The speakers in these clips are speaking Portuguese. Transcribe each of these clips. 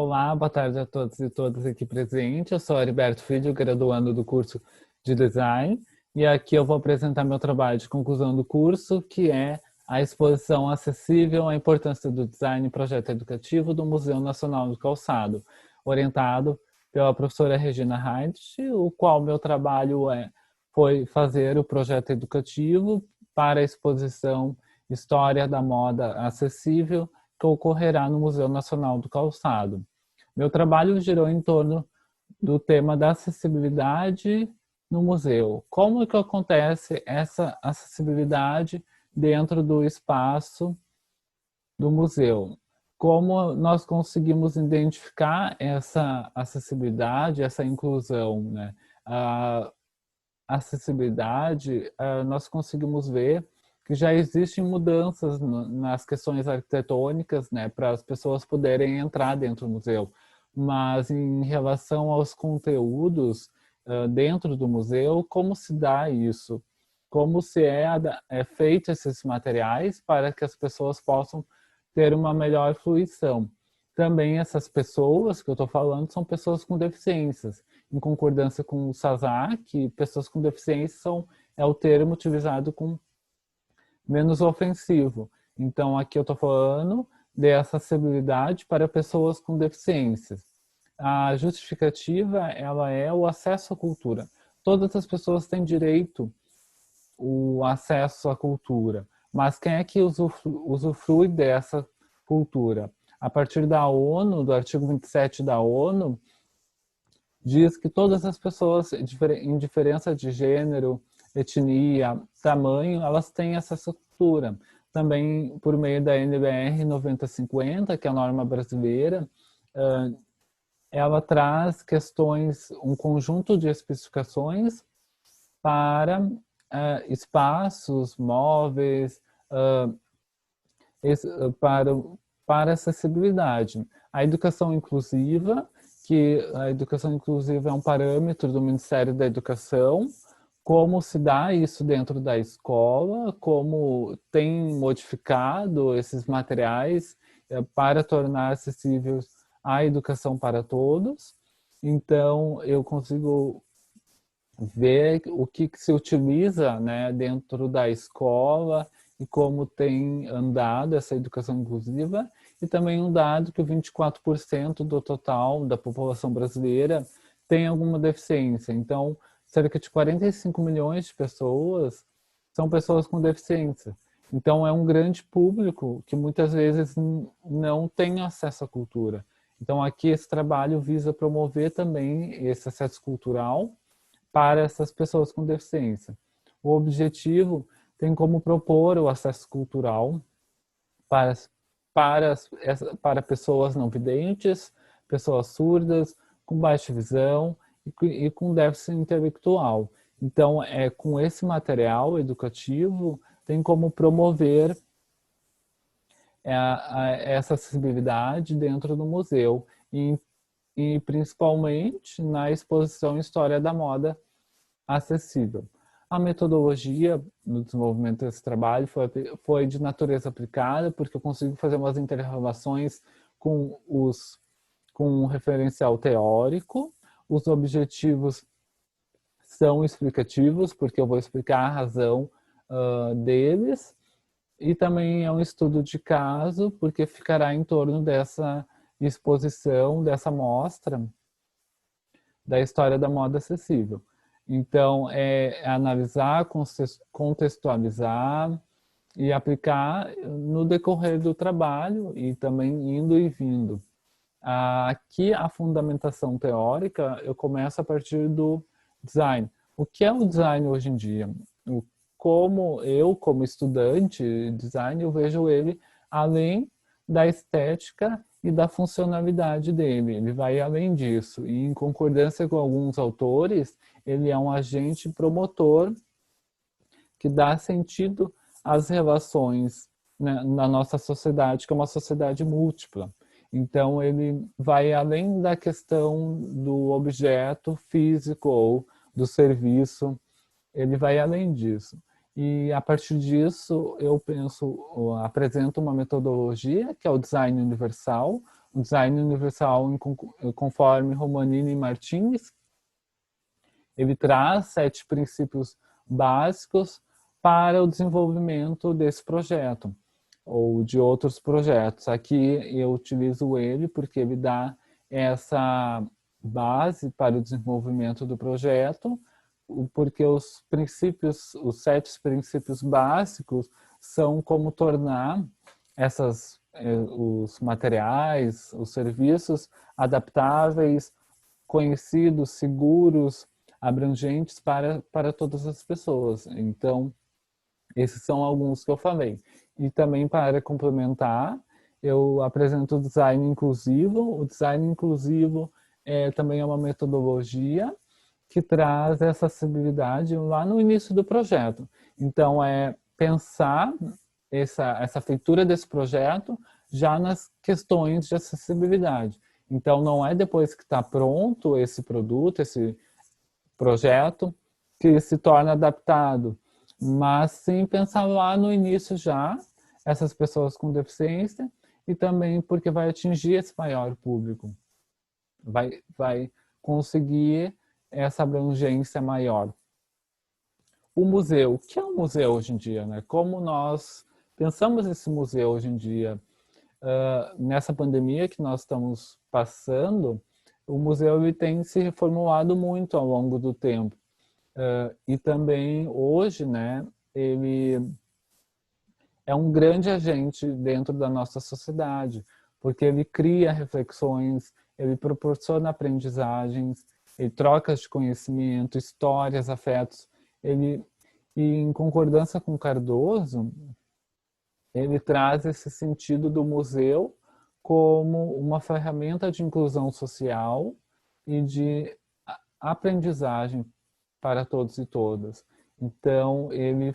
Olá, boa tarde a todos e todas aqui presentes. Eu sou Heriberto Filho, graduando do curso de Design, e aqui eu vou apresentar meu trabalho de conclusão do curso, que é a exposição acessível à importância do design e projeto educativo do Museu Nacional do Calçado, orientado pela professora Regina Heidt, o qual meu trabalho foi fazer o projeto educativo para a exposição História da Moda Acessível, que ocorrerá no Museu Nacional do Calçado. Meu trabalho girou em torno do tema da acessibilidade no museu. Como que acontece essa acessibilidade dentro do espaço do museu? Como nós conseguimos identificar essa acessibilidade, essa inclusão, né? A acessibilidade, nós conseguimos ver que já existem mudanças nas questões arquitetônicas, né, para as pessoas poderem entrar dentro do museu. Mas em relação aos conteúdos dentro do museu, como se dá isso? Como se é feito esses materiais para que as pessoas possam ter uma melhor fruição? Também essas pessoas que eu estou falando são pessoas com deficiências. Em concordância com o Sazak, pessoas com deficiência é o termo utilizado com menos ofensivo. Então, aqui eu estou falando de acessibilidade para pessoas com deficiências. A justificativa, ela é o acesso à cultura. Todas as pessoas têm direito ao acesso à cultura, mas quem é que usufrui dessa cultura? A partir da ONU, do artigo 27 da ONU, diz que todas as pessoas, indiferença de gênero, etnia, tamanho, elas têm essa cultura. Também por meio da NBR 9050, que é a norma brasileira, ela traz questões, um conjunto de especificações para espaços, móveis, para, para acessibilidade. A educação inclusiva, que a educação inclusiva é um parâmetro do Ministério da Educação, como se dá isso dentro da escola, como tem modificado esses materiais para tornar acessível a educação para todos. Então, eu consigo ver o que se utiliza, né, dentro da escola e como tem andado essa educação inclusiva, e também um dado que 24% do total da população brasileira tem alguma deficiência. Então, cerca de 45 milhões de pessoas são pessoas com deficiência. Então, é um grande público que muitas vezes não tem acesso à cultura. Então, aqui esse trabalho visa promover também esse acesso cultural para essas pessoas com deficiência. O objetivo tem como propor o acesso cultural para, para pessoas não videntes, pessoas surdas, com baixa visão e com déficit intelectual. Então, com esse material educativo, tem como promover essa acessibilidade dentro do museu e principalmente na exposição História da Moda Acessível. A metodologia no desenvolvimento desse trabalho foi de natureza aplicada, porque eu consigo fazer umas interrelações com um referencial teórico. Os objetivos são explicativos, porque eu vou explicar a razão deles, e também é um estudo de caso, porque ficará em torno dessa exposição, dessa mostra da história da moda acessível. Então, é analisar, contextualizar e aplicar no decorrer do trabalho e também indo e vindo. Aqui, a fundamentação teórica, eu começo a partir do design. O que é o design hoje em dia? Como estudante de design, eu vejo ele além da estética e da funcionalidade dele. Ele vai além disso. E em concordância com alguns autores, ele é um agente promotor que dá sentido às relações, né, na nossa sociedade, que é uma sociedade múltipla. Então, ele vai além da questão do objeto físico ou do serviço, ele vai além disso. E a partir disso, eu apresento uma metodologia, que é o design universal, o design universal conforme Romanini e Martins. Ele traz 7 princípios básicos para o desenvolvimento desse projeto ou de outros projetos. Aqui eu utilizo ele porque ele dá essa base para o desenvolvimento do projeto, porque os 7 princípios básicos são como tornar os materiais, os serviços adaptáveis, conhecidos, seguros, abrangentes para todas as pessoas. Então, esses são alguns que eu falei. E também, para complementar, eu apresento o design inclusivo. O design inclusivo também é uma metodologia que traz essa acessibilidade lá no início do projeto. Então, é pensar essa feitura desse projeto já nas questões de acessibilidade. Então, não é depois que está pronto esse produto, esse projeto, que se torna adaptado, mas sim pensar lá no início já essas pessoas com deficiência e também porque vai atingir esse maior público, vai conseguir essa abrangência maior. O museu, o que é um museu hoje em dia, né? Como nós pensamos esse museu hoje em dia? Nessa pandemia que nós estamos passando, o museu ele tem se reformulado muito ao longo do tempo. E também hoje, né, ele é um grande agente dentro da nossa sociedade, porque ele cria reflexões, ele proporciona aprendizagens, ele trocas de conhecimento, histórias, afetos. E em concordância com Cardoso, ele traz esse sentido do museu como uma ferramenta de inclusão social e de aprendizagem para todos e todas. Então, ele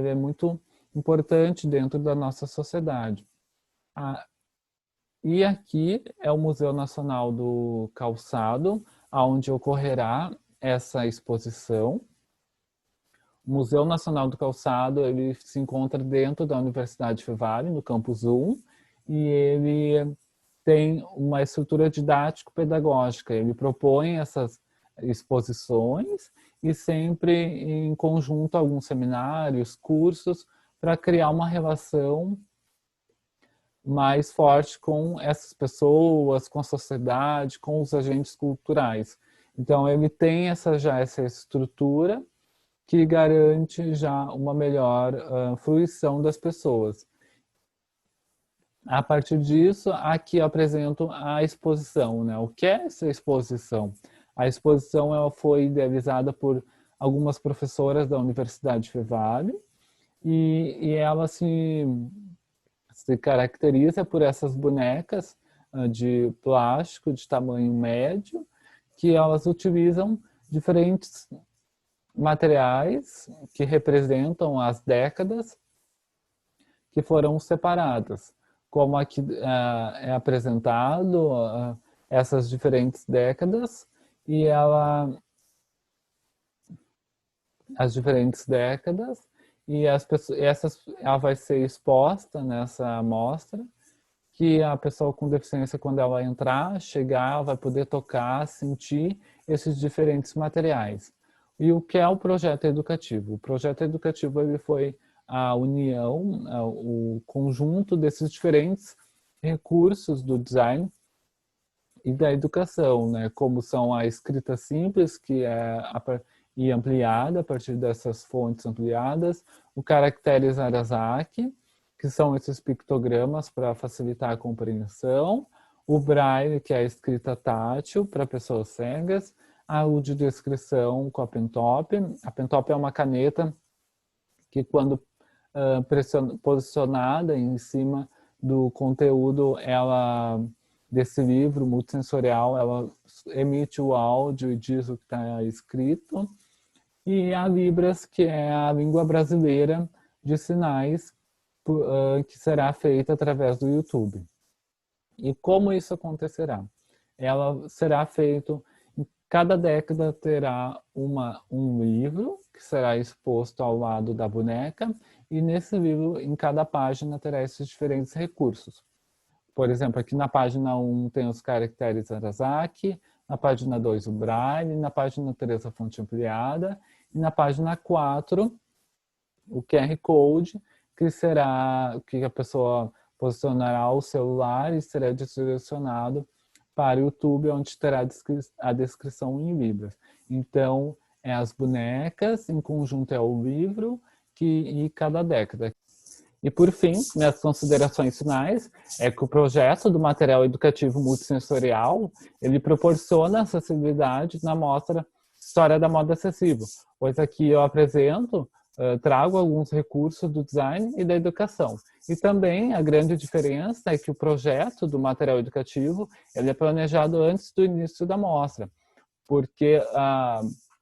é muito importante dentro da nossa sociedade. E aqui é o Museu Nacional do Calçado, onde ocorrerá essa exposição. O Museu Nacional do Calçado ele se encontra dentro da Universidade Fevale, no Campus 1, e ele tem uma estrutura didático-pedagógica. Ele propõe essas exposições e sempre em conjunto alguns seminários, cursos, para criar uma relação mais forte com essas pessoas, com a sociedade, com os agentes culturais. Então, ele tem essa estrutura que garante já uma melhor fruição das pessoas. A partir disso, aqui eu apresento a exposição, né? O que é essa exposição? A exposição ela foi idealizada por algumas professoras da Universidade Fevale e ela se caracteriza por essas bonecas de plástico de tamanho médio, que elas utilizam diferentes materiais que representam as décadas que foram separadas. Como aqui é apresentado essas diferentes décadas e as diferentes décadas e ela vai ser exposta nessa amostra que a pessoa com deficiência, quando ela entrar, chegar, ela vai poder tocar, sentir esses diferentes materiais. E o que é o projeto educativo? O projeto educativo ele foi a união, o conjunto desses diferentes recursos do design e da educação, né? Como são a escrita simples, que é e ampliada a partir dessas fontes ampliadas, o caracteres Arazaki, que são esses pictogramas para facilitar a compreensão, o braille, que é a escrita tátil para pessoas cegas, a audiodescrição com a Pentop. A Pentop é uma caneta que, quando posicionada em cima do conteúdo desse livro multissensorial, ela emite o áudio e diz o que está escrito. E a Libras, que é a língua brasileira de sinais, que será feita através do YouTube. E como isso acontecerá? Ela será feito, cada década terá um livro que será exposto ao lado da boneca, e nesse livro, em cada página, terá esses diferentes recursos. Por exemplo, aqui na página 1 tem os caracteres Arazaki, na página 2 o Braille, na página 3 a fonte ampliada, e na página 4 o QR Code, que será que a pessoa posicionará o celular e será direcionado para o YouTube, onde terá a descrição em Libras. Então, é as bonecas, em conjunto é o livro e cada década. E por fim, minhas considerações finais, é que o projeto do material educativo multissensorial, ele proporciona acessibilidade na mostra História da Moda Acessível, pois aqui eu apresento, trago alguns recursos do design e da educação. E também a grande diferença é que o projeto do material educativo, ele é planejado antes do início da mostra, porque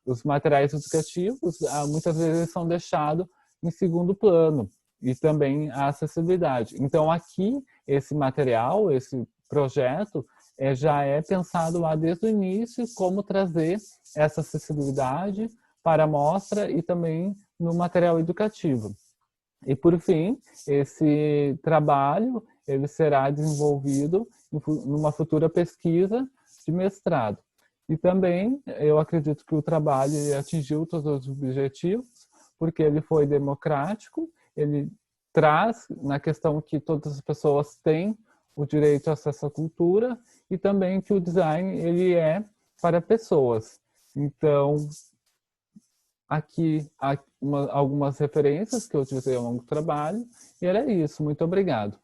os materiais educativos muitas vezes são deixados em segundo plano, e também a acessibilidade. Então aqui, esse material, esse projeto, já é pensado lá desde o início como trazer essa acessibilidade para a mostra e também no material educativo. E por fim, esse trabalho ele será desenvolvido numa futura pesquisa de mestrado. E também eu acredito que o trabalho atingiu todos os objetivos, porque ele foi democrático, ele traz na questão que todas as pessoas têm o direito a acesso à cultura e também que o design ele é para pessoas. Então, aqui há algumas referências que eu utilizei ao longo do trabalho e era isso. Muito obrigado.